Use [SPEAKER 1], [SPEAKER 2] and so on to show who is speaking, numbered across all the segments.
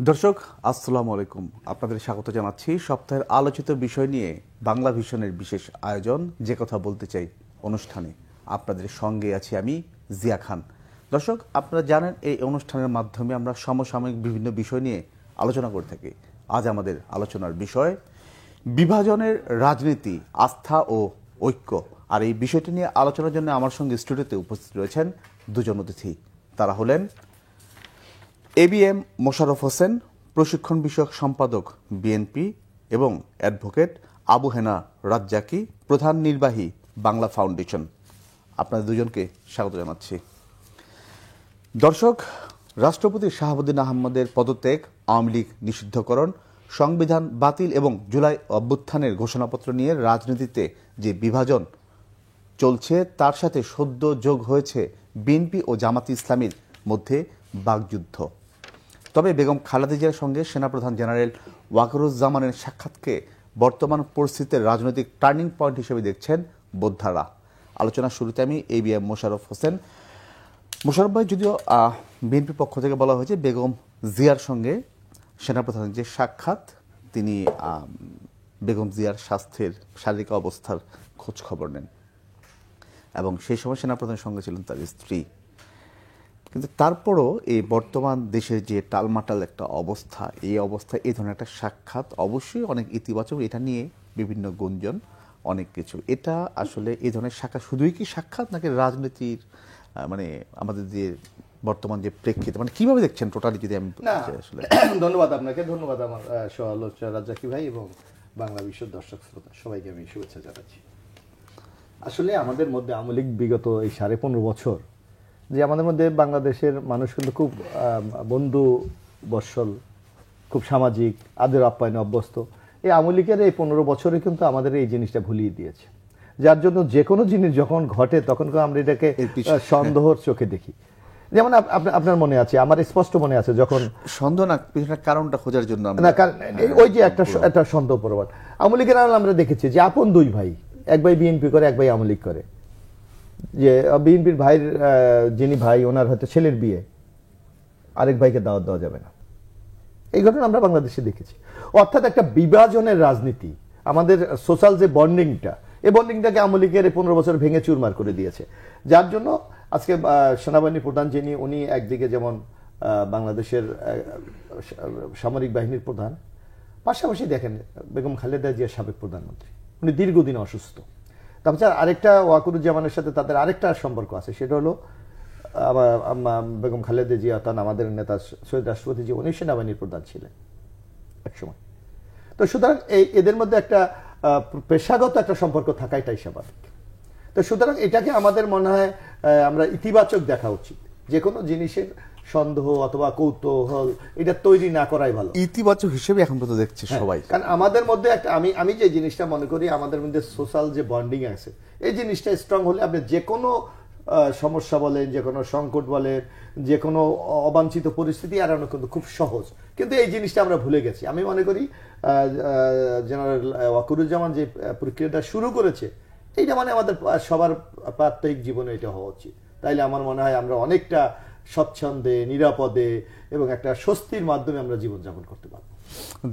[SPEAKER 1] দর্শক আসসালামু আলাইকুম, আপনাদের স্বাগত জানাচ্ছি সপ্তাহের আলোচিত বিষয় নিয়ে বাংলা ভিশনের বিশেষ আয়োজন যে কথা বলতে চাই অনুষ্ঠানে। আপনাদের সঙ্গে আছি আমি জিয়া খান। দর্শক, আপনারা জানেন এই অনুষ্ঠানের মাধ্যমে আমরা সমসাময়িক বিভিন্ন বিষয় নিয়ে আলোচনা করে থাকি। আজ আমাদের আলোচনার বিষয় বিভাজনের রাজনীতি, আস্থা ও ঐক্য। আর এই বিষয়টি নিয়ে আলোচনার জন্য আমার সঙ্গে স্টুডিওতে উপস্থিত রয়েছেন দুজন অতিথি। তারা হলেন ABM মোশাররফ হোসেন, প্রশিক্ষণ বিষয়ক সম্পাদক বিএনপি, এবং অ্যাডভোকেট আবু হেনা রাজ্জাকি, প্রধান নির্বাহী বাংলা ফাউন্ডেশন। আপনাদের দুজনকে স্বাগত জানাচ্ছি। দর্শক, রাষ্ট্রপতি শাহাবুদ্দিন আহমদের পদত্যাগ, আওয়ামী লীগ নিষিদ্ধকরণ, সংবিধান বাতিল এবং জুলাই অভ্যুত্থানের ঘোষণাপত্র নিয়ে রাজনীতিতে যে বিভাজন চলছে তার সাথে সদ্য যোগ হয়েছে বিএনপি ও জামাতে ইসলামীর মধ্যে বাকযুদ্ধ। তবে বেগম খালেদা জিয়ার সঙ্গে সেনাপ্রধান জেনারেল ওয়াকারুজ্জামানের সাক্ষাৎকে বর্তমান পরিস্থিতির রাজনৈতিক টার্নিং পয়েন্ট হিসেবে দেখছেন বোদ্ধারা। আলোচনার শুরুতে আমি ABM মোশাররফ হোসেন। মোশাররফ ভাই, যদিও বিএনপির পক্ষ থেকে বলা হয়েছে বেগম জিয়ার সঙ্গে সেনাপ্রধানের যে সাক্ষাৎ, তিনি বেগম জিয়ার স্বাস্থ্যের শারীরিক অবস্থার খোঁজ খবর নেন এবং সেই সময় সেনাপ্রধানের সঙ্গে ছিলেন তার স্ত্রী। কিন্তু তারপরও এই বর্তমান দেশের যে টালমাটাল একটা অবস্থা, এই অবস্থায় এই ধরনের একটা সাক্ষাৎ অবশ্যই অনেক ইতিবাচক। এটা নিয়ে বিভিন্ন গুঞ্জন, অনেক কিছু। এটা আসলে এই ধরনের সাক্ষাৎ শুধুই কি সাক্ষাৎ, নাকি রাজনীতির মানে আমাদের যে বর্তমান যে প্রেক্ষিত, মানে কিভাবে দেখছেন টোটালি? যদি আমি আসলে
[SPEAKER 2] ধন্যবাদ আপনাকে, ধন্যবাদ আমার সহ-আলোচক রাজ্জাকি ভাই এবং বাংলা বিশ্বের দর্শক শ্রোতা সবাইকে আমি শুভেচ্ছা জানাচ্ছি। আসলে আমাদের মধ্যে আওয়ামী লীগ বিগত এই 15.5 বছর যে আমাদের মধ্যে বাংলাদেশের মানুষ কিন্তু খুব বন্ধু বৎসল, খুব সামাজিক, আদর আপ্যায়নে অভ্যস্ত। এই আওয়ামী লীগের এই 15 বছরে কিন্তু আমাদের এই জিনিসটা ভুলিয়ে দিয়েছে, যার জন্য যে কোনো জিনিস যখন ঘটে তখন আমরা এটাকে সন্দেহর চোখে দেখি। যেমন আপনার মনে আছে, আমার স্পষ্ট মনে আছে, যখন
[SPEAKER 1] সন্দেহ না, কারণটা খোঁজার জন্য
[SPEAKER 2] না, ওই যে একটা সন্দেহ প্রবণ আওয়ামী লীগের আমরা দেখেছি যে আপন দুই ভাই, এক ভাই বিএনপি করে, এক ভাই আওয়ামী লীগ করে। যে বিএনপির ভাইয়ের যিনি ভাই, ওনার হয়তো ছেলের বিয়ে, আরেক ভাইকে দাওয়াত দেওয়া যাবে না। এই ঘটনা আমরা বাংলাদেশে দেখেছি। অর্থাৎ একটা বিভাজনের রাজনীতি, আমাদের সোশ্যাল যে বন্ডিংটা, এই বন্ডিংটাকে আওয়ামী লীগের 15 বছর ভেঙে চুরমার করে দিয়েছে। যার জন্য আজকে সেনাবাহিনীর প্রধান যিনি, উনি একদিকে যেমন বাংলাদেশের সামরিক বাহিনীর প্রধান, পাশাপাশি দেখেন বেগম খালেদা জিয়া সাবেক প্রধানমন্ত্রী, উনি দীর্ঘদিন অসুস্থ। তারপর আরেকটা ওয়াকারুজ্জামানের সাথে তাদের আরেকটা সম্পর্ক আছে, সেটা হলো বেগম খালেদা জিয়া তার আমাদের নেতা শহীদ রাষ্ট্রপতি জি, উনি সেনাবাহিনীর প্রধান ছিলেন একসময়। তো সুতরাং এদের মধ্যে একটা পেশাগত একটা সম্পর্ক থাকাটাই স্বাভাবিক। তো সুতরাং এটাকে আমাদের মনে হয় আমরা ইতিবাচক দেখা উচিত। যে কোনো জিনিসের সন্দেহ অথবা কৌতূহল এটা তৈরি না করাই ভালো,
[SPEAKER 1] ইতিবাচক হিসেবে এখন পর্যন্ত দেখছে সবাই।
[SPEAKER 2] কারণ আমাদের মধ্যে একটা আমি যে জিনিসটা মনে করি, আমাদের মধ্যে সোশ্যাল যে বন্ডিং আছে, এই জিনিসটা স্ট্রং হলে আপনি যে কোনো সমস্যা বলেন, যে কোনো সংকট বলেন, যে কোনো অবাঞ্ছিত পরিস্থিতি এড়ানো কিন্তু খুব সহজ। কিন্তু এই জিনিসটা আমরা ভুলে গেছি। আমি মনে করি জেনারেল ওয়াকারুজ্জামান যে প্রক্রিয়াটা শুরু করেছে, এইটা মানে আমাদের সবার প্রাত্যহিক জীবনে এটা হওয়া উচিত। তাইলে আমার মনে হয় আমরা অনেকটা স্বচ্ছন্দে, নিরাপদে এবং একটা স্বস্তির মাধ্যমে আমরা জীবনযাপন করতে পারবো।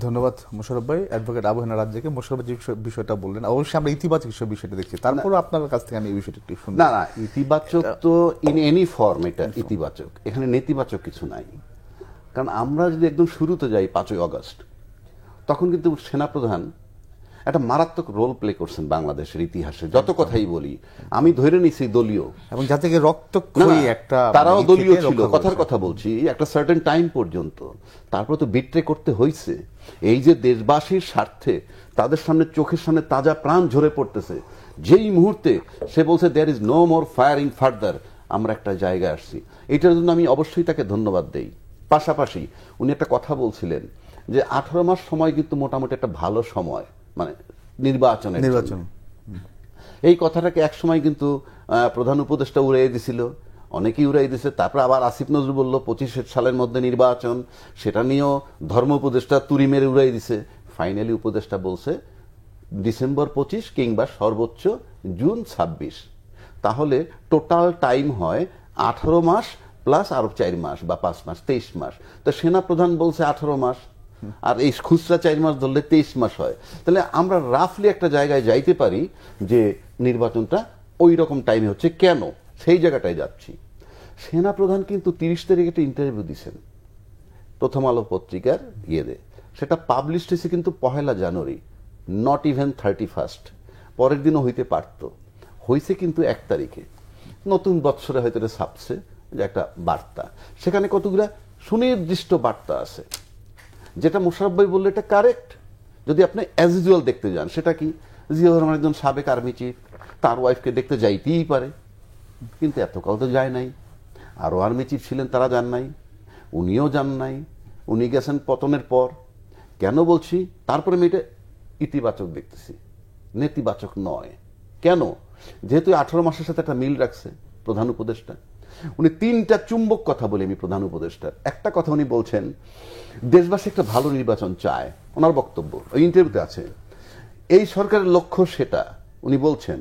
[SPEAKER 1] ধন্যবাদ মোশাররফ ভাই। অ্যাডভোকেট আবু হেনা রাজ্জাকি, মোশাররফ যে বিষয়টা বললেন, অবশ্যই আমরা ইতিবাচক বিষয়টা দেখছি। তারপর আপনার কাছ থেকে আমি এই বিষয়টা একটু শুনি।
[SPEAKER 3] না, ইতিবাচক তো ইন এনি ফর্ম এটা ইতিবাচক, এখানে নেতিবাচক কিছু নাই। কারণ আমরা যদি একদম শুরুতে যাই 5ই আগস্ট, তখন কিন্তু সেনাপ্রধান একটা মারাত্মক রোল প্লে করছেন বাংলাদেশের ইতিহাসে। যত কথাই বলি, আমি ধরে নিছি দলীয়,
[SPEAKER 1] এবং যাতে রক্তক্ষয়ী একটা,
[SPEAKER 3] তারাও দলীয় ছিল, কথার কথা বলছি, একটা সার্টেন টাইম পর্যন্ত। তারপর তো বিট্রে করতে হয়েছে। এই যে দেশবাসীর স্বার্থে তাদের সামনে, চোখের সামনে তাজা প্রাণ ঝরে পড়তেছে, যেই মুহূর্তে সে বলছে there is no more firing further, আমরা একটা জায়গায় আসছি। এটার জন্য আমি অবশ্যই তাকে ধন্যবাদ দেই। পাশাপাশি উনি একটা কথা বলছিলেন যে 18 মাস সময় কিন্তু মোটামুটি একটা ভালো সময়, মানে নির্বাচন। এই কথাটাকে এক সময় কিন্তু প্রধান উপদেষ্টা উড়াই দিছিল, অনেকেই উড়াই দিছে। তারপর আবার আসিফ নজরুল বলল 25 সালের মধ্যে নির্বাচন, সেটা নিয়েও ধর্ম উপদেষ্টা তুড়ি মেরে উড়াই দিছে। ফাইনালি উপদেষ্টা বলছে ডিসেম্বর 25 কিংবা সর্বোচ্চ জুন 26। তাহলে টোটাল টাইম হয় 18 মাস প্লাস আরো 4 মাস বা 5 মাস, 23 মাস। তো সেনা প্রধান বলছে 18 মাস, আর এই খুচরা 4 মাস ধরলে 23 মাস হয়। তাহলে আমরা রাফলি একটা জায়গায় যাইতে পারি যে নির্বাচনটা ওই রকম টাইমে হচ্ছে। কেন সেই জায়গাটায় যাচ্ছি, সেনা প্রধান কিন্তু 30 তারিখে একটা ইন্টারভিউ দিয়েছেন প্রথম আলো পত্রিকার ইয়েতে, সেটা পাবলিশ হয়েছে কিন্তু 1 জানুয়ারি, নট ইভেন 31st, পরের দিনও হইতে পারত, হয়েছে কিন্তু 1 তারিখে। নতুন বৎসরে হয়তো এটা ছাপছে যে একটা বার্তা, সেখানে কতগুলা সুনির্দিষ্ট বার্তা আছে, যেটা মোশাররফ ভাই বললে এটা কারেক্ট। যদি আপনি অ্যাজ ইউজুয়াল দেখতে যান, সেটা কি, জিয়াউর রহমান একজন সাবেক আর্মি চিফ, তার ওয়াইফকে দেখতে যাইতেই পারে, কিন্তু এতকাল তো যায় নাই। আরও আর্মি চিফ ছিলেন, তারা যান নাই, উনিও যান নাই, উনি গেছেন পতনের পর। কেন বলছি, তারপরে আমি এটা ইতিবাচক দেখতেছি, নেতিবাচক নয়। কেন? যেহেতু 18 মাসের সাথে একটা মিল রাখছে প্রধান উপদেষ্টা। উনি 3টা চুম্বক কথা বলে, আমি প্রধান উপদেষ্টার একটা কথা উনি বলছেন, দেশবাসী একটা ভালো নির্বাচন চায়, ওনার বক্তব্য ওই ইন্টারভিউতে আছে। এই সরকারের লক্ষ্য সেটা উনি বলছেন।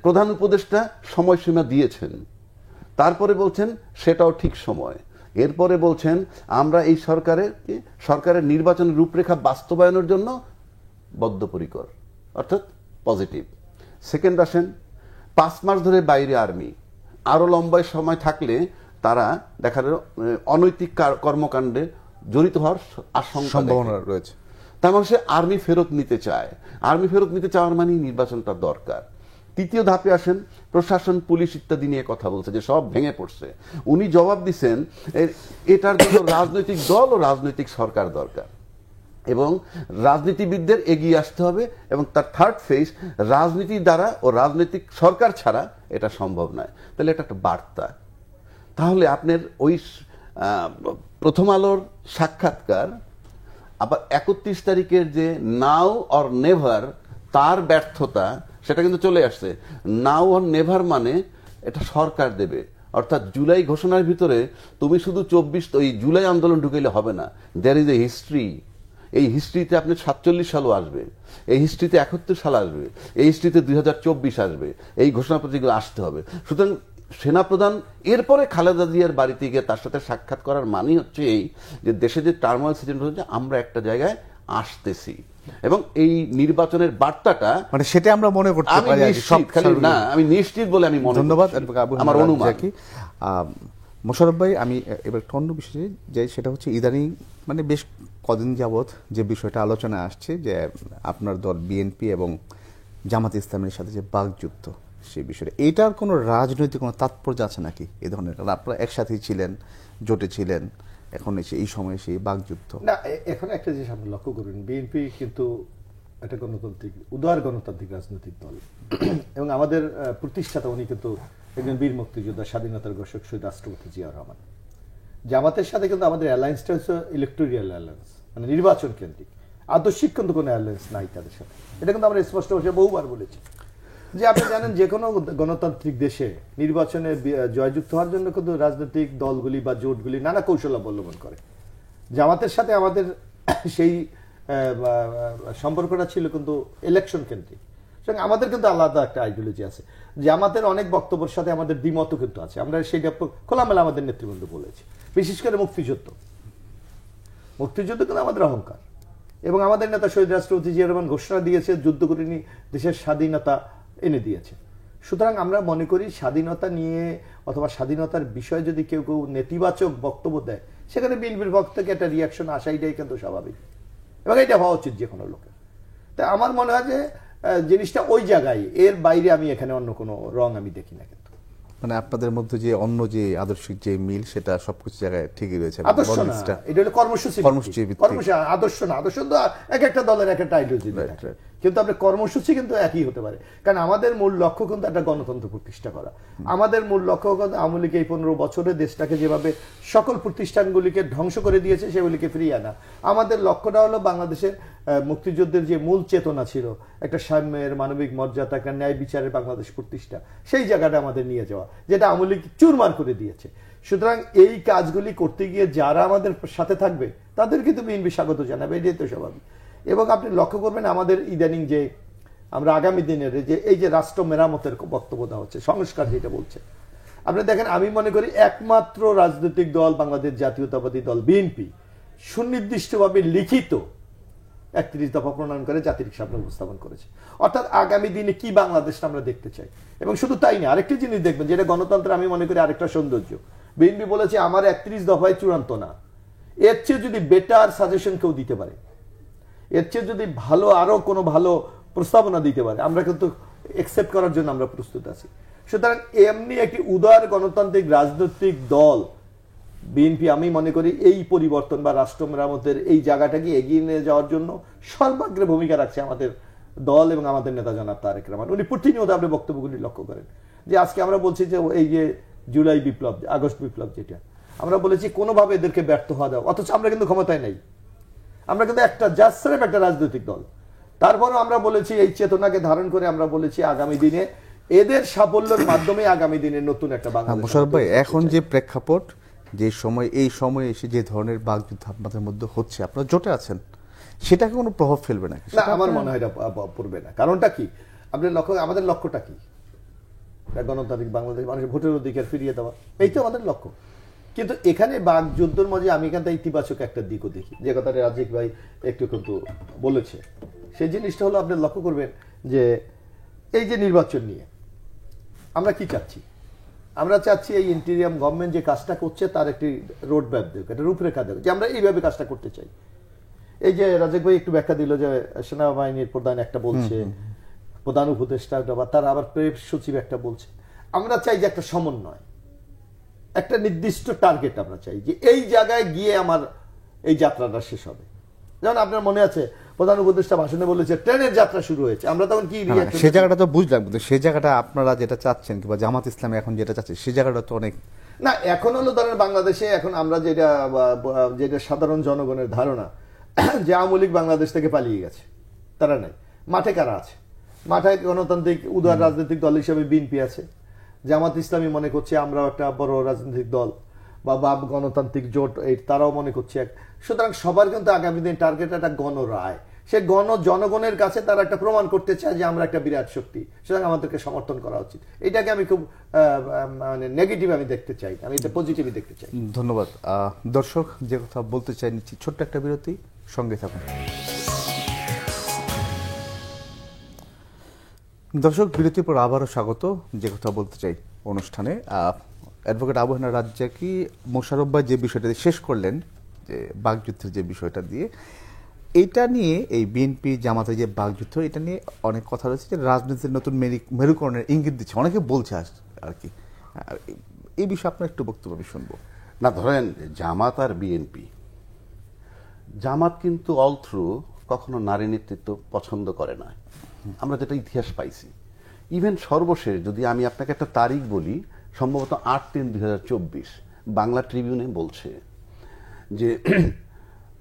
[SPEAKER 3] প্রধান উপদেষ্টা সময়সীমা দিয়েছেন, তারপরে বলছেন সেটাও ঠিক সময়, এরপরে বলছেন আমরা এই সরকারের নির্বাচনের রূপরেখা বাস্তবায়নের জন্য বদ্ধপরিকর, অর্থাৎ পজিটিভ। সেকেন্ড আসেন, 5 মাস ধরে বাইরে আর্মি, আরো লম্বা সময় থাকলে তারা দেখা গেল অনৈতিক কর্মকাণ্ডে জড়িত হওয়ার
[SPEAKER 1] সম্ভাবনা রয়েছে।
[SPEAKER 3] তার মানে সে আর্মি ফেরত নিতে চায়। আর্মি ফেরত নিতে চাওয়ার মানে নির্বাচনটা দরকার। তৃতীয় ধাপে আসেন, প্রশাসন, পুলিশ ইত্যাদি নিয়ে কথা বলছে যে সব ভেঙে পড়ছে। উনি জবাব দিচ্ছেন এটার জন্য রাজনৈতিক দল ও রাজনৈতিক সরকার দরকার, এবং রাজনীতিবিদদের এগিয়ে আসতে হবে, এবং তার থার্ড ফেজ, রাজনীতি দ্বারা ও রাজনৈতিক সরকার ছাড়া এটা সম্ভব নয়। তাহলে এটা একটা বার্তা। তাহলে আপনার ওই প্রথম আলোর সাক্ষাৎকার, আবার 31 তারিখের যে নাও অর নেভার, তার ব্যর্থতা, সেটা কিন্তু চলে আসছে। নাও অর নেভার মানে এটা সরকার দেবে, অর্থাৎ জুলাই ঘোষণার ভিতরে তুমি শুধু 24 জুলাই আন্দোলন ঢুকাইলে হবে না, দেয়ার ইজ এ হিস্ট্রি। এই হিস্ট্রিতে আপনি 47 সালও আসবে, এই হিস্ট্রিতে 71 সাল আসবে, এই হিস্ট্রিতে 2024 আসবে, এই ঘোষণাপত্রগুলো আসতে হবে। সুতরাং সেনাপ্রধান এরপরে খালেদা জিয়ার বাড়িতে গিয়ে তার সাথে সাক্ষাৎ করার মানে হচ্ছে এই যে দেশে যে টার্মোয়েল সিচুয়েশন হচ্ছে, আমরা একটা জায়গায় আসতেছি, এবং এই নির্বাচনের বার্তাটা
[SPEAKER 1] মানে সেটা আমরা মনে করতে পারি।
[SPEAKER 3] আমি নিশ্চিত বলে আমি মনে,
[SPEAKER 1] ধন্যবাদ
[SPEAKER 3] আমার অনুমান।
[SPEAKER 1] মোশাররফ ভাই, আমি এবার একটা অন্য বিষয়ে যাই, সেটা হচ্ছে ইদানিং মানে বেশ কদিন যাবৎ যে বিষয়টা আলোচনা আসছে, যে আপনার দল বিএনপি এবং জামাত ইসলামের সাথে যে বাকযুদ্ধ, সেই বিষয়টা, এটার কোনো রাজনৈতিক কোনো তাৎপর্য আছে নাকি এই ধরনের? আপনারা একসাথেই ছিলেন, জোটে ছিলেন, এখন এসে এই সময় সেই বাকযুদ্ধ
[SPEAKER 2] না। এখন একটা জিনিস আপনি লক্ষ্য করুন, বিএনপি কিন্তু একটা গণতান্ত্রিক, উদার গণতান্ত্রিক রাজনৈতিক দল, এবং আমাদের প্রতিষ্ঠাতা উনি কিন্তু একজন বীর মুক্তিযোদ্ধা, স্বাধীনতার ঘোষক শহীদ রাষ্ট্রপতি জিয়াউর রহমান। জামাতের সাথে কিন্তু আমাদের অ্যালায়েন্সটা হচ্ছে ইলেকটোরিয়াল অ্যালায়েন্স, মানে নির্বাচন কেন্দ্রিক, আদর্শিক কিন্তু কোনো অ্যালায়েন্স নাই তাদের সাথে। এটা কিন্তু আমরা স্পষ্ট ভাষায় বহুবার বলেছি যে আপনি জানেন যে কোনো গণতান্ত্রিক দেশে নির্বাচনে জয়যুক্ত হওয়ার জন্য কিন্তু রাজনৈতিক দলগুলি বা জোটগুলি নানা কৌশল অবলম্বন করে। জামাতের সাথে আমাদের সেই সম্পর্কটা ছিল কিন্তু ইলেকশন কেন্দ্রিক, সুতরাং আমাদের কিন্তু আলাদা একটা আইডিওলজি আছে। জামাতের অনেক বক্তব্যের সাথে আমাদের দ্বিমতও কিন্তু আছে, আমরা সেইটা খোলামেলা আমাদের নেতৃবৃন্দ বলেছি। বিশেষ করে মুক্তিযুদ্ধ কিন্তু আমাদের অহংকার, এবং আমাদের নেতা শহীদ রাষ্ট্রপতি জিয়া রহমান ঘোষণা দিয়েছে যুদ্ধ করে দেশের স্বাধীনতা এনে দিয়েছে। সুতরাং আমরা মনে করি স্বাধীনতা নিয়ে অথবা স্বাধীনতার বিষয়ে যদি কেউ কেউ নেতিবাচক বক্তব্য দেয়, সেখানে বিএনপির পক্ষ থেকে একটা রিয়াকশন আসাইটাই কিন্তু স্বাভাবিক, এবং এটা হওয়া উচিত যে কোনো লোকের। তাই আমার মনে হয় যে জিনিসটা ওই জায়গায়, এর বাইরে আমি এখানে অন্য কোনো রং আমি দেখি না। কিন্তু
[SPEAKER 1] মানে আপনাদের মধ্যে যে অন্য যে আদর্শিক যে মিল, সেটা সবকিছু জায়গায় ঠিকই রয়েছে।
[SPEAKER 2] আদর্শ না, এটা হলো কর্মসূচি, আদর্শ না। আদর্শ তো এক একটা দলের এক একটা আইডিওলজি, কিন্তু আপনার কর্মসূচি কিন্তু একই হতে পারে। কারণ আমাদের মূল লক্ষ্য কিন্তু একটা গণতন্ত্র প্রতিষ্ঠা করা। আমাদের মূল লক্ষ্য আওয়ামী লীগ এই 15 বছরে দেশটাকে যেভাবে সকল প্রতিষ্ঠানগুলিকে ধ্বংস করে দিয়েছে সেগুলিকে ফিরিয়ে আনা। আমাদের লক্ষ্যটা হলো বাংলাদেশের মুক্তিযুদ্ধের যে মূল চেতনা ছিল, একটা সাম্যের, মানবিক মর্যাদা, একটা ন্যায় বিচারের বাংলাদেশ প্রতিষ্ঠা, সেই জায়গাটা আমাদের নিয়ে যাওয়া, যেটা আওয়ামী লীগ চুরমার করে দিয়েছে। সুতরাং এই কাজগুলি করতে গিয়ে যারা আমাদের সাথে থাকবে তাদের কিন্তু বিএনপি স্বাগত জানাবে, এটাই তো স্বাভাবিক। এবং আপনি লক্ষ্য করবেন আমাদের ইদানিং যে আমরা আগামী দিনের যে এই যে রাষ্ট্র মেরামতের বক্তব্য দেওয়া হচ্ছে, সংস্কার যেটা বলছে, আপনি দেখেন, আমি মনে করি একমাত্র রাজনৈতিক দল বাংলাদেশ জাতীয়তাবাদী দল বিএনপি সুনির্দিষ্টভাবে লিখিত 31 দফা প্রণয়ন করে জাতির সামনে উপস্থাপন করেছে। অর্থাৎ আগামী দিনে কি বাংলাদেশটা আমরা দেখতে চাই। এবং শুধু তাই না, আরেকটি জিনিস দেখবেন যেটা গণতন্ত্র আমি মনে করি আরেকটা সৌন্দর্য। বিএনপি বলেছে আমার 31 দফায় চূড়ান্ত না, এর চেয়ে যদি বেটার সাজেশন কেউ দিতে পারে, এর চেয়ে যদি ভালো আরো কোনো ভালো প্রস্তাবনা দিতে পারে, আমরা কিন্তু একসেপ্ট করার জন্য আমরা প্রস্তুত আছি। সুতরাং এমনি একটি উদার গণতান্ত্রিক রাজনৈতিক দল বিএনপি আমি মনে করি এই পরিবর্তন বা রাষ্ট্র মেরামতের এই জায়গাটাকে এগিয়ে নিয়ে যাওয়ার জন্য সর্বাগ্রে ভূমিকা রাখছে আমাদের দল এবং আমাদের নেতা জনাব তারেক রহমান। উনি প্রতিনিয়ত আপনি বক্তব্যগুলি লক্ষ্য করেন যে আজকে আমরা বলছি যে এই যে জুলাই বিপ্লব, আগস্ট বিপ্লব, যেটা আমরা বলেছি কোনোভাবে এদেরকে ব্যর্থ হওয়া দাও, অথচ আমরা কিন্তু ক্ষমতায় নেই। আমরা কিন্তু একটা জাস্ট একটা রাজনৈতিক দল। তারপরও আমরা বলেছি এই চেতনাকে ধারণ করে আমরা বলেছি আগামী দিনে এদের সাফল্যের মাধ্যমে আগামী দিনে নতুন একটা বাংলাদেশ।
[SPEAKER 1] মোশাররফ ভাই, এখন যে প্রেক্ষাপট, যে সময়, এই সময়ে এসে যে ধরনের বাকযুদ্ধ আপনাদের মধ্যে হচ্ছে, আপনারা জোটে আছেন, সেটাকে কোনো প্রভাব ফেলবে না?
[SPEAKER 2] না, আমার মনে হয় এটা পড়বে না। কারণটা কি? আপনার লক্ষ্য, আমাদের লক্ষ্যটা কি? গণতান্ত্রিক বাংলাদেশ, মানুষের ভোটের অধিকার ফিরিয়ে দেওয়া, এই তো আমাদের লক্ষ্য। কিন্তু এখানে বাকযুদ্ধের মধ্যে আমি এখান থেকে ইতিবাচক একটা দিকও দেখি, যে কথাটা রাজিক ভাই একটু কিন্তু বলেছে। সেই জিনিসটা হলো, আপনি লক্ষ্য করবেন যে এই যে নির্বাচন নিয়ে আমরা কি চাচ্ছি, আমরা চাচ্ছি এই ইন্টেরিয়াম গভর্নমেন্ট যে কাজটা করছে তার একটি রোড ম্যাপ দেখ, একটা রূপরেখা দেখ, যে আমরা এইভাবে কাজটা করতে চাই। এই যে রাজিক ভাই একটু ব্যাখ্যা দিল যে সেনাবাহিনীর প্রধান একটা বলছে, প্রধান উপদেষ্টা বা তার আবার প্রেস সচিব একটা বলছে। আমরা চাই যে একটা সমন্বয়, একটা নির্দিষ্ট টার্গেট আমরা চাই, যে এই জায়গায় গিয়ে আমার এই যাত্রাটা শেষ হবে। যেমন আপনার মনে আছে প্রধান উপদেষ্টা ভাষণে বলেছে ট্রেনের যাত্রা শুরু হয়েছে, আমরা তখন কি
[SPEAKER 1] সেই জায়গাটা তো বুঝলাম, কিন্তু সেই জায়গাটা আপনারা যেটা চাচ্ছেন কিংবা জামাত ইসলামী এখন যেটা চাচ্ছে, সেই জায়গাটা তো অনেক
[SPEAKER 2] না। এখন হলো ধরেন বাংলাদেশে এখন আমরা যেটা যেটা সাধারণ জনগণের ধারণা যে আওয়ামী লীগ বাংলাদেশ থেকে পালিয়ে গেছে, তারা নাই। মাঠে কারা আছে? মাঠে গণতান্ত্রিক উদার রাজনৈতিক দল হিসেবে বিএনপি আছে, জামাত ইসলামী মনে করছে আমরাও একটা বড় রাজনৈতিক দল, বা গণতান্ত্রিক জোট তারাও মনে করছে এক। সুতরাং সবার কিন্তু আগামী দিন টার্গেট একটা গণরায়, সে জনগণের কাছে তারা একটা প্রমাণ করতে চায় যে আমরা একটা বিরাট শক্তি, সুতরাং আমাদেরকে সমর্থন করা উচিত। এটাকে আমি খুব মানে নেগেটিভ আমি দেখতে চাই, আমি এটা পজিটিভই দেখতে চাই।
[SPEAKER 1] ধন্যবাদ। দর্শক, যে কথা বলতে চাই নিচ্ছি ছোট্ট একটা বিরতি, সঙ্গে থাকুন। দর্শক, বিরতির পর আবারও স্বাগত যে কথা বলতে চাই অনুষ্ঠানে। অ্যাডভোকেট আবু হেনা রাজ্জাকি, মোশাররফ ভাই যে বিষয়টা শেষ করলেন, যে বাকযুদ্ধের যে বিষয়টা দিয়ে, এটা নিয়ে এই বিএনপি জামাতের যে বাকযুদ্ধ, এটা নিয়ে অনেক কথা রয়েছে যে রাজনীতির নতুন মেরুকরণের ইঙ্গিত দিচ্ছে, অনেকে বলছে আর কি। এই বিষয়ে আপনার একটু বক্তব্য আমি শুনবো।
[SPEAKER 3] না, ধরেন জামাত আর বিএনপি, জামাত কিন্তু অল থ্রু কখনো নারী নেতৃত্ব পছন্দ করে না, আমরা যেটা ইতিহাস পাইছি। ইভেন সর্বশেষ যদি আমি আপনাকে একটা তারিখ বলি, সম্ভবত 8/3/2024 বাংলা ট্রিবিউনে বলছে যে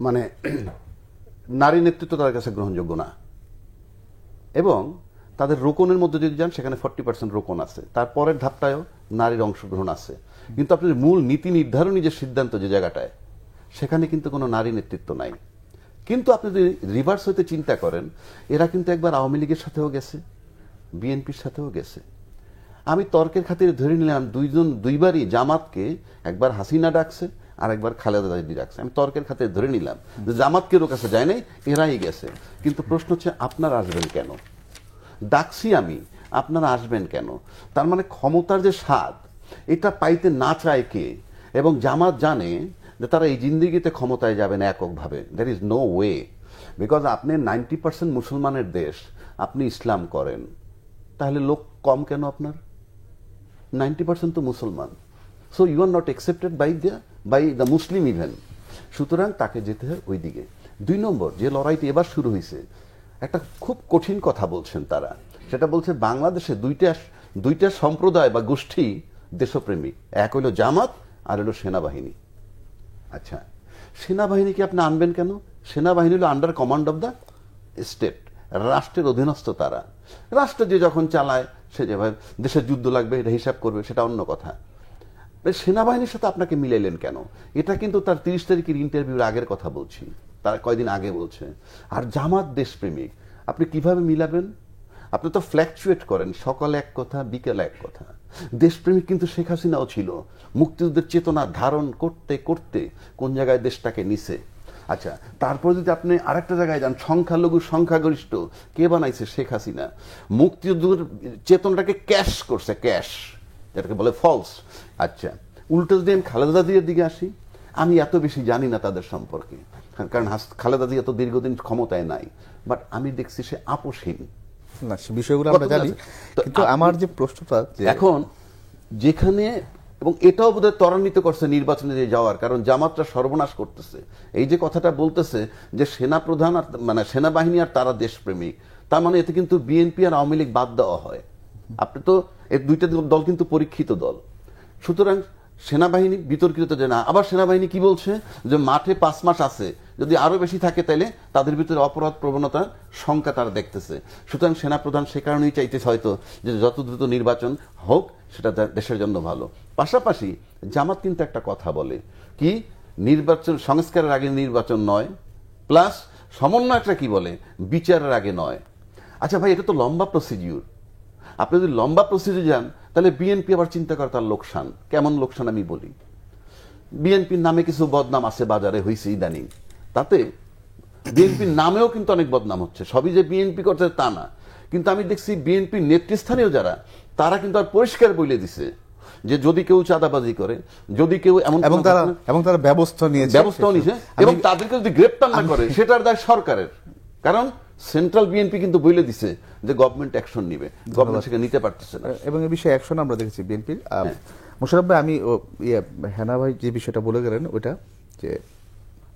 [SPEAKER 3] মানে নারী নেতৃত্ব তাদের কাছে গ্রহণযোগ্য না, এবং তাদের রোকনের মধ্যে যদি যান সেখানে 40% রোকন আছে, তারপরের ধাপটায়ও নারীর অংশগ্রহণ আছে। কিন্তু আপনার মূল নীতি নির্ধারণী যে সিদ্ধান্ত যে জায়গাটায়, সেখানে কিন্তু কোনো নারী নেতৃত্ব নাই। কিন্তু আপনি যদি রিভার্স হইতে চিন্তা করেন, এরা কিন্তু একবার আওয়ামী লীগের সাথেও গেছে, বিএনপির সাথেও গেছে। আমি তর্কের খাতিরে ধরে নিলাম দুইবারই জামাতকে, একবার হাসিনা ডাকছে আর একবার খালেদা জিয়া ডাকছে। আমি তর্কের খাতিরে ধরে নিলাম যে জামাতকে ওর কাছে যায় নাই, এরাই গেছে। কিন্তু প্রশ্ন হচ্ছে আপনারা আসবেন কেন? ডাকছি আমি, আপনারা আসবেন কেন? তার মানে ক্ষমতার যে স্বাদ, এটা পাইতে না চায় কে? এবং জামাত জানে যে তারা এই জিন্দিগিতে ক্ষমতায় যাবে না এককভাবে, there is no way. Because আপনি 90% মুসলমানের দেশ, আপনি ইসলাম করেন, তাহলে লোক কম কেন আপনার? 90% তো মুসলমান। So you are not accepted by the Muslim even. সুতরাং তাকে যেতে হয় ওই দিকে। 2 নম্বর যে লড়াইটি এবার শুরু হয়েছে, একটা খুব কঠিন কথা বলছেন তারা, সেটা বলছে বাংলাদেশে দুইটা সম্প্রদায় বা গোষ্ঠী দেশপ্রেমিক, এক হইল জামাত আর হইল সেনাবাহিনী। আচ্ছা, সেনাবাহিনীকে আপনি আনবেন কেন? সেনাবাহিনী হলো under command of the state, রাষ্ট্রের অধীনস্থ তারা। রাষ্ট্র যে যখন চালায়, সে যেভাবে দেশের যুদ্ধ লাগবে এটা হিসাব করবে, সেটা অন্য কথা। সেনাবাহিনীর সাথে আপনাকে মিলাইলেন কেন? এটা কিন্তু তার 30 তারিখের ইন্টারভিউর আগের কথা বলছি, তার কয়দিন আগে বলছে। আর জামাত দেশপ্রেমিক, আপনি কিভাবে মিলাবেন? আপনি তো ফ্ল্যাকচুয়েট করেন, সকালে এক কথা, বিকেলে এক কথা। দেশপ্রেমিক কিন্তু শেখ হাসিনাও ছিল। মুক্তিযুদ্ধের চেতনা ধারণ করতে করতে কোন জায়গায় দেশটাকে নিছে। আচ্ছা, তারপর যদি আপনি আরেকটা জায়গায় যান, সংখ্যালঘু সংখ্যাগরিষ্ঠ কে বানাইছে? শেখ হাসিনা। মুক্তিযুদ্ধের চেতনাটাকে ক্যাশ করছে, ক্যাশ যেটাকে বলে ফলস। আচ্ছা, উল্টো যদি আমি খালেদা জিয়ার দিকে আসি, আমি এত বেশি জানি না তাদের সম্পর্কে, কারণ খালেদা জিয়া তো দীর্ঘদিন ক্ষমতায় নাই, বাট আমি দেখছি সে আপোষহীন।
[SPEAKER 1] না, সে বিষয়গুলো আমরা জানি, কিন্তু আমার যে প্রশ্নটা
[SPEAKER 3] এখন যেখানে, এবং এটাও বোধহয় ত্বরান্বিত করছে নির্বাচনে যে যাওয়ার, কারণ জামাতরা সর্বনাশ করতেছে। এই যে কথাটা বলতেছে যে সেনা প্রধান আর মানে সেনাবাহিনী আর তারা দেশপ্রেমিক, তার মানে এতে কিন্তু বিএনপি আর আওয়ামী লীগ বাদ দেওয়া হয়। আপনি তো এই দুইটা দল কিন্তু পরীক্ষিত দল, সুতরাং সেনাবাহিনী বিতর্কিত যে না। আবার সেনাবাহিনী কি বলছে যে মাঠে 5 মাস আছে, যদি আরো বেশি থাকে তাহলে তাদের ভিতরে অপরাধ প্রবণতার সংখ্যা তারা দেখতেছে। সুতরাং সেনাপ্রধান সে কারণেই চাইতেছে হয়তো যে যত দ্রুত নির্বাচন হোক, সেটা দেশের জন্য ভালো। পাশাপাশি জামাত কিন্তু একটা কথা বলে কি, নির্বাচন সংস্কারের আগে নির্বাচন নয়, প্লাস সমন্বয়করা কি বলে, বিচারের আগে নয়। আচ্ছা ভাই, এটা তো লম্বা প্রসিডিউর। আপনি যদি লম্বা প্রসিডিউর যান, তাহলে বিএনপি আবার চিন্তা করে তার লোকসান। কেমন লোকসান আমি বলি, বিএনপির নামে কিছু বদনাম আছে বাজারে, হয়েছে ইদানিং, তাতে বিএনপির নামেও কিন্তু অনেক বদনাম হচ্ছে। সবই যে বিএনপি করতে তা না, কিন্তু আমি দেখছি বিএনপির নেতৃস্থানীয় যারা, তারা কিন্তু আর পরিষ্কার বলে দিছে যে যদি কেউ চাঁদাবাজি করে, যদি কেউ এমন,
[SPEAKER 1] এবং তারা ব্যবস্থা নিয়েছে,
[SPEAKER 3] এবং তাদেরকে যদি গ্রেপ্তার না করে সেটার দায় সরকারের। কারণ সেন্ট্রাল বিএনপি কিন্তু বলে দিছে যে গভর্নমেন্ট অ্যাকশন নিবে, গভর্নমেন্ট সেটা নিতে পারতেছে না।
[SPEAKER 1] এবং এই বিষয়ে অ্যাকশন আমরা দেখেছি বিএনপির। মোশাররফ ভাই, আমি হেনা ভাই যে বিষয়টা বলে গেলেন, ওইটা যে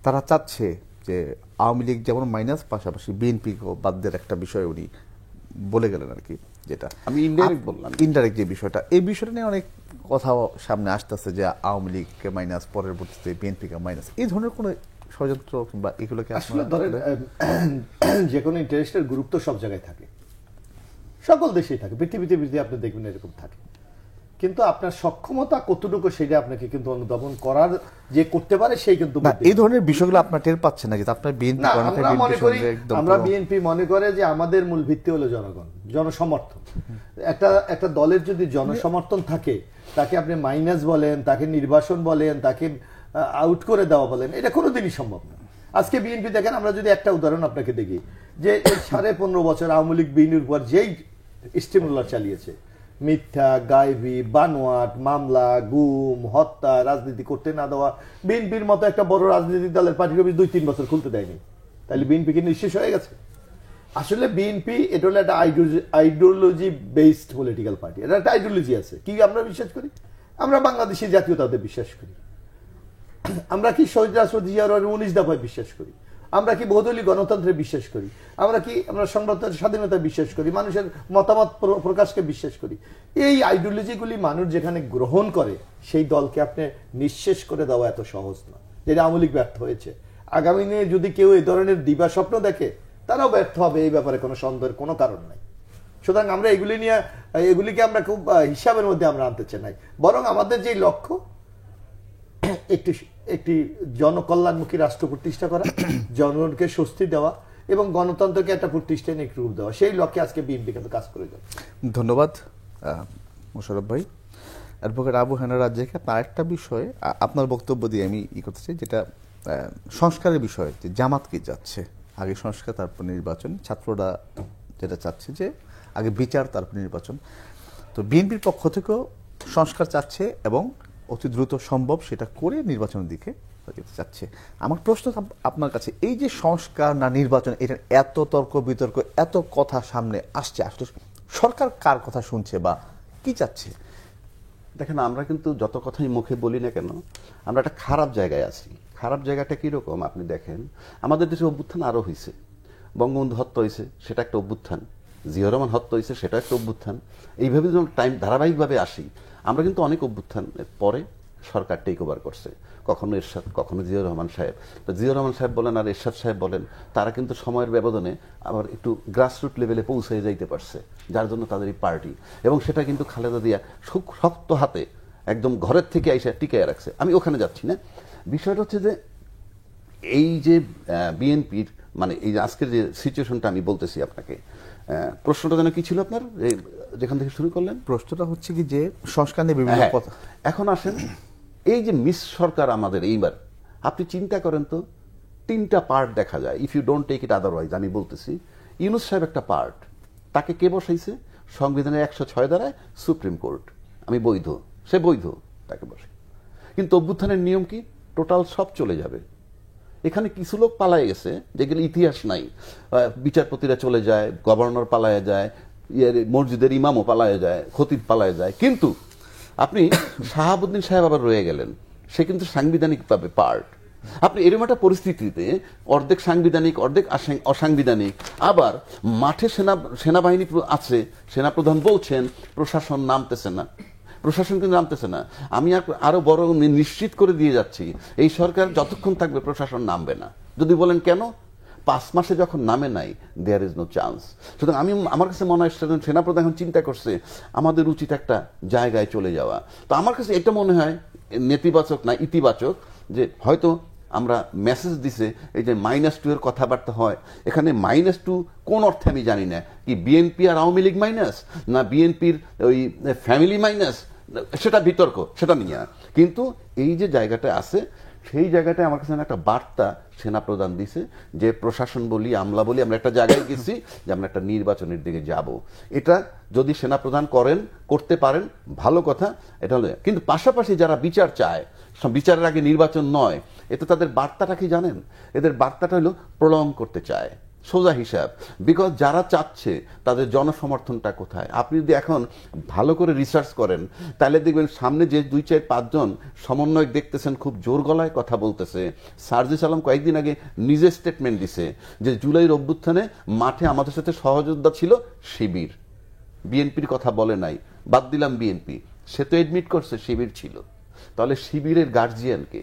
[SPEAKER 1] তারা চাচ্ছে যে আওয়ামী লীগ যেমন মাইনাস, পাশাপাশি বিএনপি বাদ দেওয়ার একটা বিষয় উনি বলে গেলেন আর কি, যেটা
[SPEAKER 3] আমি ইনডাইরেক্ট বললাম।
[SPEAKER 1] ইনডাইরেক্ট যে বিষয়টা, এই বিষয়টা নিয়ে অনেক কথা সামনে আসতেছে যে আওয়ামী লীগকে মাইনাস, পরবর্তীতে বিএনপিকে মাইনাস, এই ধরনের কোনো ষড়যন্ত্র কিংবা এগুলোকে
[SPEAKER 2] আসলে ধরেন যে কোনো ইন্টারেস্টের গুরুত্ব সব জায়গায় থাকে, সকল দেশেই থাকে, পৃথিবীতে আপনি দেখবেন এরকম থাকে, কিন্তু আপনার সক্ষমতা কতটুকু সেটা আপনাকে কিন্তু অনুধাবন করার যে করতে পারে সেই কিন্তু
[SPEAKER 1] এই ধরনের বিষয়গুলো আপনার টের পাচ্ছেন না, কিন্তু আপনার বিএনপি
[SPEAKER 2] আমরা বিএনপি মনে করে যে আমাদের মূল ভিত্তি হলো জনগণ, জনসমর্থন। একটা দলের যদি জনসমর্থন থাকে, তাকে আপনি মাইনাস বলেন, তাকে নির্বাসন বলেন, তাকে আউট করে দেওয়া বলেন, এটা কোনোদিনই সম্ভব না। আজকে বিএনপি দেখেন, আমরা যদি একটা উদাহরণ আপনাকে দেখি, যে 15.5 বছর আওয়ামী লীগ বিএনপির উপর যেই স্টিমুলার চালিয়েছে, মিথ্যা, গায়েবী, বানোয়াট, মামলা, গুম, হত্যা, রাজনীতি করতে না দেওয়া, বিএনপির মতো একটা বড় রাজনৈতিক দলের পার্টি অফিস 2-3 বছর খুলতে দেয়নি, তাহলে বিএনপি কি নিঃশেষ হয়ে গেছে? আসলে বিএনপি এটা হলো একটা আইডিওলজি বেসড পলিটিক্যাল পার্টি, এটা একটা আইডিওলজি আছে। কি আমরা বিশ্বাস করি? আমরা বাংলাদেশি জাতীয়তাতে বিশ্বাস করি, আমরা কি শহীদ রাষ্ট্রপতি জিয়া রহমানের 19 দফায় বিশ্বাস করি, আমরা কি বহুদলীয় গণতন্ত্রে বিশ্বাস করি, আমরা সংবাদের স্বাধীনতা বিশ্বাস করি, মানুষের মতামত প্রকাশকে বিশ্বাস করি। এই আইডিওলজিগুলি মানুষ যেখানে গ্রহণ করে, সেই দলকে আপনি নিঃশেষ করে দেওয়া এত সহজ না, যেটা আওয়ামী লীগ ব্যর্থ হয়েছে। আগামী দিনে যদি কেউ এই ধরনের দিবা স্বপ্ন দেখে, তারাও ব্যর্থ হবে, এই ব্যাপারে কোনো সন্দেহের কোনো কারণ নাই। সুতরাং আমরা এগুলিকে আমরা খুব হিসাবের মধ্যে আমরা আনতে চাই নাই, বরং আমাদের যে লক্ষ্য একটি জনকল্যাণমুখী রাষ্ট্র প্রতিষ্ঠা করা, জনগণকে স্বস্তি দেওয়া এবং গণতন্ত্রকে একটা প্রতিষ্ঠানে একটু রূপ দেওয়া, সেই লক্ষ্যে আজকে বিএনপি কিন্তু কাজ করে যাবে।
[SPEAKER 1] ধন্যবাদ মোশাররফ ভাই। অ্যাডভোকেট আবু হেনা রাজ্জাক, আপনার একটা বিষয় আপনার বক্তব্য দিয়ে আমি করতে চাই, যেটা সংস্কারের বিষয়, যে জামাত কি চাচ্ছে, আগে সংস্কার তারপর নির্বাচন, ছাত্ররা যেটা চাচ্ছে যে আগে বিচার তারপর নির্বাচন, তো বিএনপির পক্ষ থেকেও সংস্কার চাচ্ছে এবং অতি দ্রুত সম্ভব সেটা করে নির্বাচনের দিকে যেতে চাচ্ছে। আমার প্রশ্ন আপনার কাছে, এই যে সংস্কার না নির্বাচন, এটা এত তর্ক বিতর্ক, এত কথা সামনে আসছে, আসলে সরকার কার কথা শুনছে বা কি চাচ্ছে?
[SPEAKER 3] দেখেন, আমরা কিন্তু যত কথাই মুখে বলি না কেন, আমরা একটা খারাপ জায়গায় আছি। খারাপ জায়গাটা কিরকম আপনি দেখেন, আমাদের দেশে অভ্যুত্থান আরো হয়েছে, বঙ্গবন্ধু হত্যা হয়েছে, সেটা একটা অভ্যুত্থান, জিয়া রহমান হত্যা হয়েছে, সেটা একটা অভ্যুত্থান। এইভাবে যখন টাইম ধারাবাহিকভাবে আসি, আমরা কিন্তু অনেক অভ্যুত্থান পরে সরকার টেক ওভার করছে, কখনো এরশাদ, কখনো জিয়াউর রহমান সাহেব। তো জিয়াউর রহমান সাহেব বলেন আর এরশাদ সাহেব বলেন, তারা কিন্তু সময়ের ব্যবধানে আবার একটু গ্রাসরুট লেভেলে পৌঁছে যাইতে পারছে, যার জন্য তাদের এই পার্টি, এবং সেটা কিন্তু খালেদা জিয়া শক্ত হাতে একদম ঘরের থেকে এসে টিকায় রাখছে। আমি ওখানে যাচ্ছি না, বিষয়টা হচ্ছে যে এই যে বিএনপির মানে এই যে আজকের যে সিচুয়েশনটা আমি বলতেছি আপনাকে, প্রশ্নটা যেন কি ছিল আপনার? যেখান থেকে শুরু করলেন,
[SPEAKER 1] প্রশ্নটা হচ্ছে কি যে সংস্কার নিয়ে বিভিন্ন
[SPEAKER 3] হ্যাঁ,
[SPEAKER 1] কথা।
[SPEAKER 3] এখন আসেন এই যে মিস সরকার আমাদের এইবার, আপনি চিন্তা করেন তো, 3টা পার্ট দেখা যায়, if you don't take it otherwise. আমি বলতেছি ইউনূস সাহেব একটা পার্ট, তাকে কে বসাইছে? সংবিধানের 106 দ্বারায় সুপ্রিম কোর্ট, আমি বৈধ, সে বৈধ, তাকে বসে। কিন্তু অভ্যুত্থানের নিয়ম কি? টোটাল সব চলে যাবে। এখানে কিছু লোক পালায় গেছে যেগুলো ইতিহাস নাই, বিচারপতিরা চলে যায়, গভর্নর পালায় যায়, মসজিদের ইমামও পালায় যায়, খতিব পালায় যায়, কিন্তু আপনি শাহাবুদ্দিন সাহেব আবার রয়ে গেলেন, সে কিন্তু সাংবিধানিকভাবে পার্ট। আপনি এরকম একটা পরিস্থিতিতে অর্ধেক সাংবিধানিক অর্ধেক অসাংবিধানিক, আবার মাঠে সেনাবাহিনী আছে, সেনাপ্রধান বলছেন প্রশাসন নামতেছে না, প্রশাসন কিন্তু নামতেছে না। আমি আরো বড় নিশ্চিত করে দিয়ে যাচ্ছি, এই সরকার যতক্ষণ থাকবে প্রশাসন নামবে না। যদি বলেন কেন? 5 মাসে যখন নামে নাই, দেয়ার ইজ নো চান্স। সুতরাং আমার কাছে মনে হয় সেনাপ্রধান এখন চিন্তা করছে আমাদের উচিত একটা জায়গায় চলে যাওয়া। তো আমার কাছে এটা মনে হয় নেতিবাচক না ইতিবাচক, যে হয়তো আমরা মেসেজ দিছে, এই যে -2 এর কথাবার্তা হয়, এখানে -2 কোন অর্থে আমি জানি না, কি বিএনপি আর আওয়ামী লীগ মাইনাস, না বিএনপির ওই ফ্যামিলি মাইনাস, সেটা বিতর্ক, সেটা নিয়ে। কিন্তু এই যে জায়গাটা আছে, সেই জায়গাটায় আমার কাছে একটা বার্তা সেনাপ্রধান দিছে যে প্রশাসন বলি, আমলা বলি, আমরা একটা জায়গায় গেছি যে আমরা একটা নির্বাচনের দিকে যাব। এটা যদি সেনাপ্রধান করতে পারেন ভালো কথা, এটা হলো। কিন্তু পাশাপাশি যারা বিচার চায়, বিচারের আগে নির্বাচন নয়, এতে তাদের বার্তাটা কি জানেন? এদের বার্তাটা হলো প্রলং করতে চায়, সোজা হিসাব। বিকজ যারা চাচ্ছে তাদের জনসমর্থনটা কোথায়? আপনি যদি এখন ভালো করে রিসার্চ করেন, তাহলে দেখবেন সামনে যে 2-4-5 জন সমন্বয়ক দেখতেছেন খুব জোর গলায় কথা বলতেছে। সার্জিস আলম কয়েকদিন আগে নিজে স্টেটমেন্ট দিছে যে জুলাইয়ের অভ্যুত্থানে মাঠে আমাদের সাথে সহযোদ্ধা ছিল শিবির, বিএনপির কথা বলে নাই, বাদ দিলাম বিএনপি, সে তো এডমিট করছে শিবির ছিল। তাহলে শিবিরের গার্জিয়ান কে?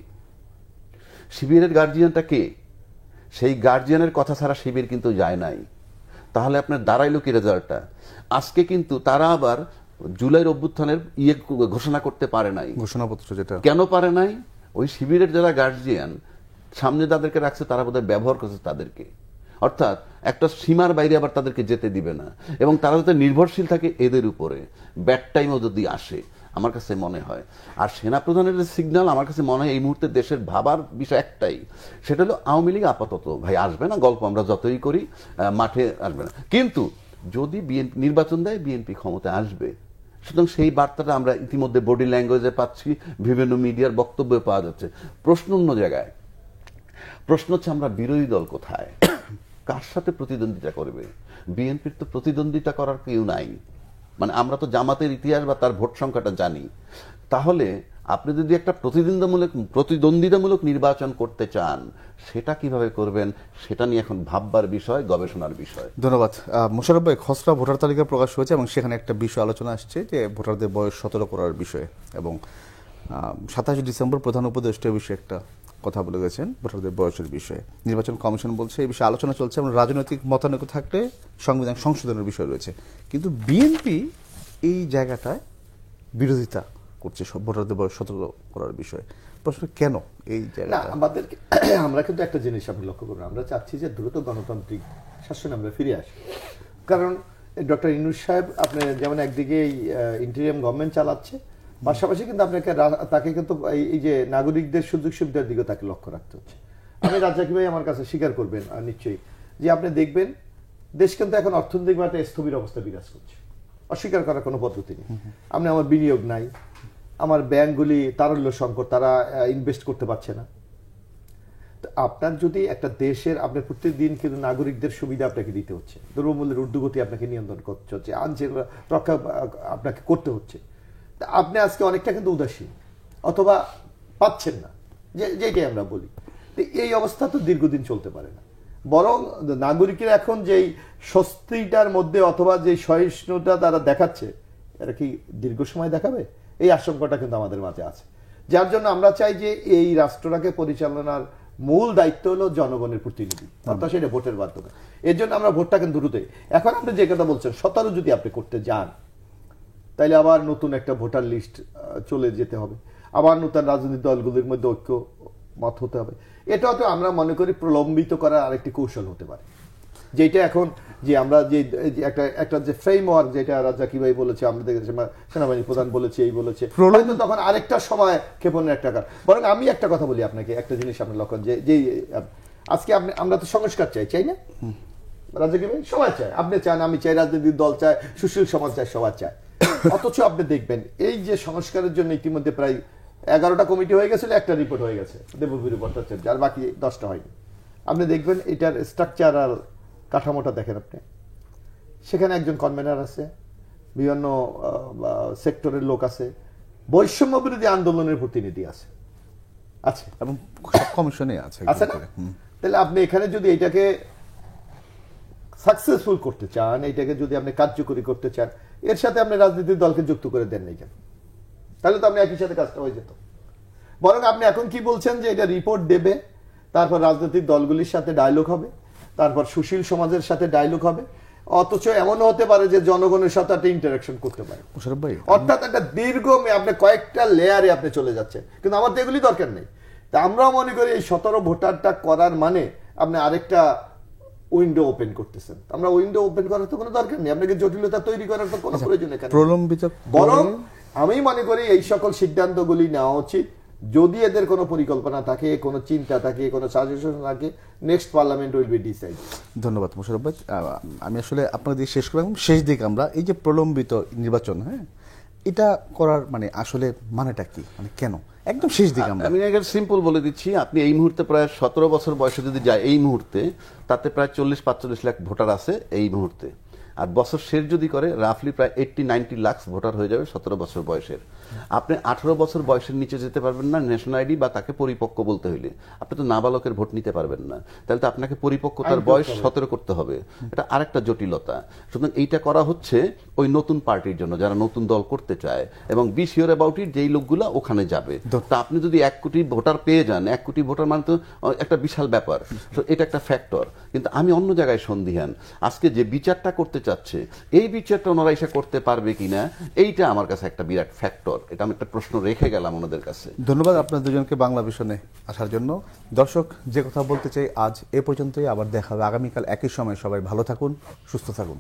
[SPEAKER 3] শিবিরের গার্জিয়ানটা কে? সেই গার্জিয়ানের কথা ছাড়া শিবির কিন্তু যায় নাই। তাহলে আপনার দাঁড়াইলো কি রেজাল্টটা? আজকে কিন্তু তারা আবার জুলাইয়ের অভ্যুত্থানের ঘোষণা করতে পারে নাই।
[SPEAKER 1] ঘোষণাপত্র যেটা
[SPEAKER 3] কেন পারে নাই? ওই শিবিরের যারা গার্জিয়ান সামনে যাদেরকে রাখছে, তারা বোধহয় ব্যবহার করছে তাদেরকে, অর্থাৎ একটা সীমার বাইরে আবার তাদেরকে যেতে দিবে না, এবং তারা যাতে নির্ভরশীল থাকে এদের উপরে, ব্যাড টাইমও যদি আসে, আমার কাছে মনে হয়। আর সেনাপ্রধানের যে সিগন্যাল, আমার কাছে মনে হয় এই মুহূর্তে দেশের ভাবার বিষয় একটাই, সেটা হলো আওয়ামী লীগ আপাতত ভাই আসবে না, গল্প আমরা যতই করি মাঠে আসবে না, কিন্তু যদি বিএনপি নির্বাচন দেয় বিএনপি ক্ষমতায় আসবে। সুতরাং সেই বার্তাটা আমরা ইতিমধ্যে বডি ল্যাঙ্গুয়েজে পাচ্ছি, বিভিন্ন মিডিয়ার বক্তব্যে পাওয়া যাচ্ছে। প্রশ্ন অন্য জায়গায়। প্রশ্ন হচ্ছে আমরা বিরোধী দল কোথায়, কার সাথে প্রতিদ্বন্দ্বিতা করবে? বিএনপির তো প্রতিদ্বন্দ্বিতা করার কেউ নাই, মানে আমরা তো জামাতের ইতিহাস বা তার ভোট সংখ্যাটা জানি। তাহলে আপনি যদি একটা প্রতিদ্বন্দ্বিতামূলক নির্বাচন করতে চান, সেটা কিভাবে করবেন, সেটা নিয়ে এখন ভাববার বিষয়, গবেষণার বিষয়।
[SPEAKER 1] ধন্যবাদ। মোশাররফ ভাই, খসড়া ভোটার তালিকা প্রকাশ হয়েছে এবং সেখানে একটা বিষয় আলোচনা আসছে যে ভোটারদের বয়স 17 করার বিষয়ে, এবং 27 ডিসেম্বর প্রধান উপদেষ্টা বিষয়ে একটা কথা বলে গেছেন ভোটারদের বয়সের বিষয়ে। নির্বাচন কমিশন বলছে এই বিষয়ে আলোচনা চলছে এবং রাজনৈতিক মতানৈক্য থাকলে সংবিধান সংশোধনের বিষয় রয়েছে, কিন্তু বিএনপি এই জায়গাটায় বিরোধিতা করছে ভোটারদের বয়স 17 করার বিষয়ে। প্রশ্ন কেন এই
[SPEAKER 2] না,
[SPEAKER 1] জায়গাটা?
[SPEAKER 2] আমাদেরকে আমরা কিন্তু একটা জিনিস আপনি লক্ষ্য করুন, আমরা চাচ্ছি যে দ্রুত গণতান্ত্রিক শাসনে আমরা ফিরে আসি। কারণ ডক্টর ইউনূস সাহেব আপনি যেমন একদিকে ইন্টারিয়াম গভর্নমেন্ট চালাচ্ছে, পাশাপাশি কিন্তু আপনাকে তাকে কিন্তু এই যে নাগরিকদের সুযোগ সুবিধার দিকে তাকে লক্ষ্য রাখতে হচ্ছে। আমি রাজ্জাকি ভাই আমার কাছে স্বীকার করবেন নিশ্চয়ই যে আপনি দেখবেন দেশ কিন্তু এখন অর্থনৈতিকভাবে একটা স্থবির অবস্থা বিরাজ করছে, অস্বীকার করার কোনো পদ্ধতি নেই। আপনি আমার বিনিয়োগ নাই, আমার ব্যাংকগুলি তারল্য সংকট, তারা ইনভেস্ট করতে পারছে না। আপনার যদি একটা দেশের আপনার প্রত্যেকদিন কিন্তু নাগরিকদের সুবিধা আপনাকে দিতে হচ্ছে, দ্রব্যমূল্যের ঊর্ধ্বগতি আপনাকে নিয়ন্ত্রণ করতে হচ্ছে, আইন রক্ষা আপনাকে করতে হচ্ছে, আপনি আজকে অনেকটা কিন্তু উদাসীন অথবা পাচ্ছেন না, যেটাই আমরা বলি। এই অবস্থা তো দীর্ঘদিন চলতে পারে না, বরং নাগরিকেরা এখন যেই স্বস্তিটার মধ্যে অথবা যে সহিষ্ণুতা তারা দেখাচ্ছে, এরা কি দীর্ঘ সময় দেখাবে? এই আশঙ্কাটা কিন্তু আমাদের মাঝে আছে। যার জন্য আমরা চাই যে এই রাষ্ট্রটাকে পরিচালনার মূল দায়িত্ব হলো জনগণের প্রতিনিধি, অর্থাৎ সেটা ভোটের মাধ্যমে। এর জন্য আমরা ভোটটাকে দ্রুত, এখন আপনি যে কথা বলছেন 17 যদি আপনি করতে যান, তাইলে আবার নতুন একটা ভোটার লিস্ট চলে যেতে হবে, আবার নতুন রাজনৈতিক দলগুলির মধ্যে ঐক্য মত হতে হবে। এটা তো আমরা মনে করি প্রলম্বিত করার আরেকটি কৌশল হতে পারে। যেটা এখন যে আমরা যে একটা যে ফ্রেমওয়ার্ক, যেটা রাজ্জাকি ভাই বলেছে, আমাদের সেনাবাহিনী প্রধান বলেছে, এই বলেছে, হয়তো তখন আরেকটা সময় ক্ষেপণের একটা কারণ। বরং আমি একটা কথা বলি আপনাকে, একটা জিনিস আপনি লক্ষ্য, যে আজকে আমরা তো সংস্কার চাই না রাজ্জাকি ভাই? সবাই চায়, আপনি চান, আমি চাই, রাজনৈতিক দল চায়, সুশীল সমাজ চায়, সবাই চায়। অথচ আপনি দেখবেন এই যে সংস্কারের জন্য ইতিমধ্যে প্রায় 11টা কমিটি হয়ে গেছিল, একটা রিপোর্ট হয়ে গেছে, দেবভূমি ভট্টাচার্য, আর বাকি 10টা হয়নি। আপনি দেখবেন এটার স্ট্রাকচারাল কাঠামোটা দেখেন আপনি, সেখানে একজন কনভেনার আছে, বিভিন্ন সেক্টরের লোক আছে, বৈষম্য বিরোধী আন্দোলনের প্রতিনিধি আছে
[SPEAKER 1] এবং সব কমিশনে আছে
[SPEAKER 2] না? তাহলে আপনি এখানে যদি এটাকে সাকসেসফুল করতে চান, এটাকে যদি আপনি কার্যকরী করতে চান, এর সাথে আপনি রাজনৈতিক দলকে যুক্ত করে দেন নাই কেন? তাহলে তো আপনি একই সাথে কাজটা হয়ে যেত। বরং আপনি এখন কি বলছেন যে এটা রিপোর্ট দেবে, তারপর রাজনৈতিক দলগুলির সাথে ডায়লগ হবে, তারপর সুশীল সমাজের সাথে ডায়লগ হবে, অথচ এমনও হতে পারে যে জনগণের সাথে একটা ইন্টারাকশন করতে পারে। অর্থাৎ একটা দীর্ঘ আপনি কয়েকটা লেয়ারে আপনি চলে যাচ্ছেন, কিন্তু আমার তো এগুলি দরকার নেই। তা আমরাও মনে করি এই 17 ভোটারটা করার মানে আপনি আরেকটা উইন্ডো ওপেন করতেছেন। আমরা উইন্ডো ওপেন করার তো কোনো দরকার নেই, আপনাকে জটিলতা তৈরি করার তো কোনো প্রয়োজন নেই। বরং আমি মনে করি এই সকল সিদ্ধান্তগুলি নেওয়া উচিত, যদি এদের কোনো পরিকল্পনা থাকে, কোনো চিন্তা থাকে, কোনো সাজেশন থাকে, next parliament will be decide.
[SPEAKER 1] ধন্যবাদ মোশাররফ ভাই। আমি আসলে আপনার দিয়ে শেষ করলাম, শেষ দিকে আমরা এই যে প্রলম্বিত নির্বাচন, হ্যাঁ, এটা করার মানে আসলে মানেটা কি, মানে কেন একদম শেষ দিকে আমরা?
[SPEAKER 3] আমি সিম্পল বলে দিচ্ছি, আপনি এই মুহূর্তে প্রায় 17 বছর বয়সে যদি যায় এই মুহূর্তে, তাতে প্রায় 40-45 লাখ ভোটার আছে এই মুহূর্তে। আর বছর শেষ যদি করে রাফলি প্রায় 80-90 লাখ ভোটার হয়ে যাবে 17 বছর বয়সের। আপনি 18 বছর বয়সের নিচে যেতে পারবেন না ন্যাশনাল আইডি বা তাকে পরিপক্ক বলতে হইলে। আপনি তো নাবালকের ভোট নিতে পারবেন না, তাহলে তো আপনাকে পরিপক্কতার বয়স 17 করতে হবে। এটা আরেকটা জটিলতা। সুতরাং এইটা করা হচ্ছে ওই নতুন পার্টির জন্য, যারা নতুন দল করতে চায়, এবং বি শিওর অ্যাবাউট ইট, যেই লোকগুলা ওখানে যাবে। তা আপনি যদি 1 কোটি ভোটার পেয়ে যান, 1 কোটি ভোটার মানে তো একটা বিশাল ব্যাপার। এটা একটা ফ্যাক্টর। কিন্তু আমি অন্য জায়গায় সন্দিহান, আজকে যে বিচারটা করতে চাচ্ছে, এই বিচারটা ওনারা এসে করতে পারবে কিনা, এইটা আমার কাছে একটা বিরাট ফ্যাক্টর। এটা আমি একটা প্রশ্ন রেখে গেলাম ওনাদের কাছে।
[SPEAKER 1] ধন্যবাদ আপনার দুজনকে বাংলা ভিশনে আসার জন্য। দর্শক, যে কথা বলতে চাই আজ এ পর্যন্তই। আবার দেখা হবে আগামীকাল একই সময়। সবাই ভালো থাকুন, সুস্থ থাকুন।